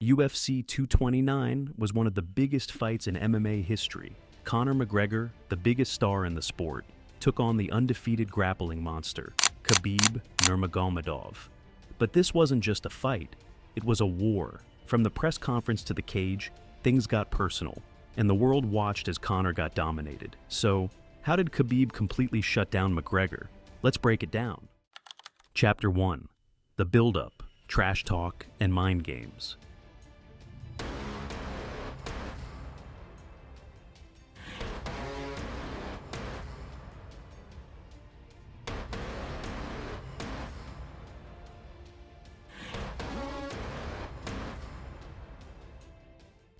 UFC 229 was one of the biggest fights in MMA history. Conor McGregor, the biggest star in the sport, took on the undefeated grappling monster, Khabib Nurmagomedov. But this wasn't just a fight, it was a war. From the press conference to the cage, things got personal, and the world watched as Conor got dominated. So, how did Khabib completely shut down McGregor? Let's break it down. Chapter 1. The Build-Up, Trash Talk, and Mind Games.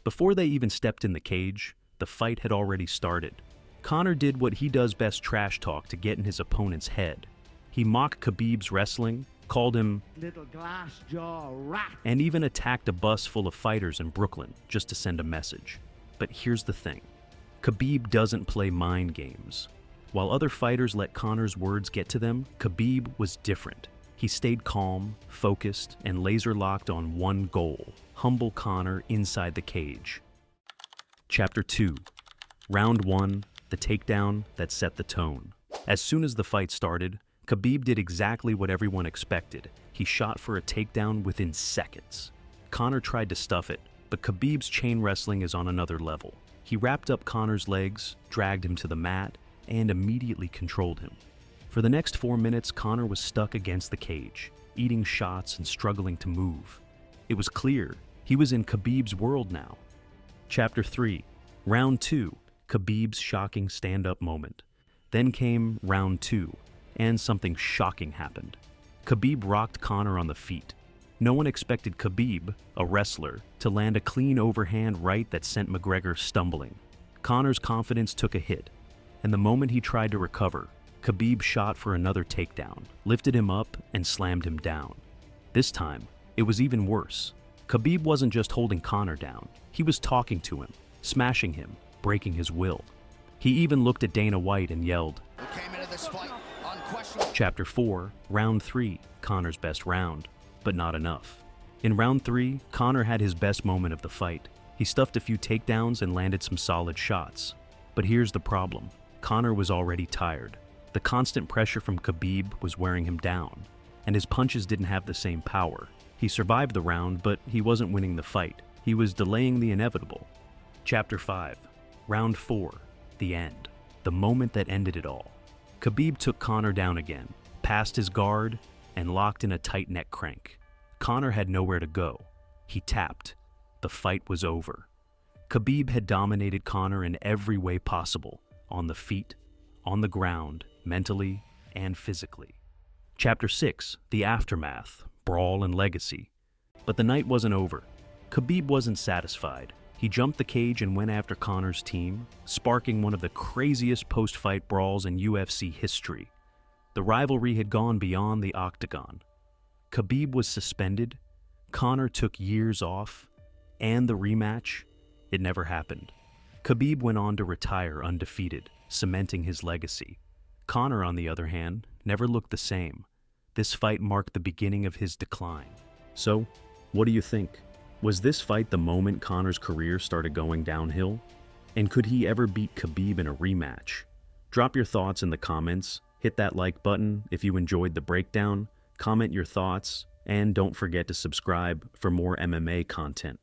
Before they even stepped in the cage, the fight had already started. Conor did what he does best, trash talk, to get in his opponent's head. He mocked Khabib's wrestling, called him little glass jaw rat, and even attacked a bus full of fighters in Brooklyn just to send a message. But here's the thing. Khabib doesn't play mind games. While other fighters let Conor's words get to them, Khabib was different. He stayed calm, focused, and laser-locked on one goal: humble Conor inside the cage. Chapter 2. Round 1, the takedown that set the tone. As soon as the fight started, Khabib did exactly what everyone expected. He shot for a takedown within seconds. Conor tried to stuff it, but Khabib's chain wrestling is on another level. He wrapped up Conor's legs, dragged him to the mat, and immediately controlled him. For the next 4 minutes, Conor was stuck against the cage, eating shots and struggling to move. It was clear he was in Khabib's world now. Chapter 3. Round 2. Khabib's shocking stand-up moment. Then came Round 2, and something shocking happened. Khabib rocked Conor on the feet. No one expected Khabib, a wrestler, to land a clean overhand right that sent McGregor stumbling. Conor's confidence took a hit, and the moment he tried to recover, Khabib shot for another takedown, lifted him up, and slammed him down. This time, it was even worse. Khabib wasn't just holding Conor down, he was talking to him, smashing him, breaking his will. He even looked at Dana White and yelled. We came into this fight unquestionably. Chapter 4, Round 3, Conor's best round, but not enough. In Round 3, Conor had his best moment of the fight. He stuffed a few takedowns and landed some solid shots. But here's the problem. Conor was already tired. The constant pressure from Khabib was wearing him down, and his punches didn't have the same power. He survived the round, but he wasn't winning the fight. He was delaying the inevitable. Chapter 5, Round 4, the end. The moment that ended it all. Khabib took Conor down again, passed his guard, and locked in a tight neck crank. Conor had nowhere to go. He tapped. The fight was over. Khabib had dominated Conor in every way possible, on the feet, on the ground, mentally, and physically. Chapter 6, the aftermath, brawl and legacy. But the night wasn't over. Khabib wasn't satisfied. He jumped the cage and went after Conor's team, sparking one of the craziest post-fight brawls in UFC history. The rivalry had gone beyond the octagon. Khabib was suspended, Conor took years off, and the rematch, it never happened. Khabib went on to retire undefeated, cementing his legacy. Conor, on the other hand, never looked the same. This fight marked the beginning of his decline. So, what do you think? Was this fight the moment Conor's career started going downhill? And could he ever beat Khabib in a rematch? Drop your thoughts in the comments, hit that like button if you enjoyed the breakdown, comment your thoughts, and don't forget to subscribe for more MMA content.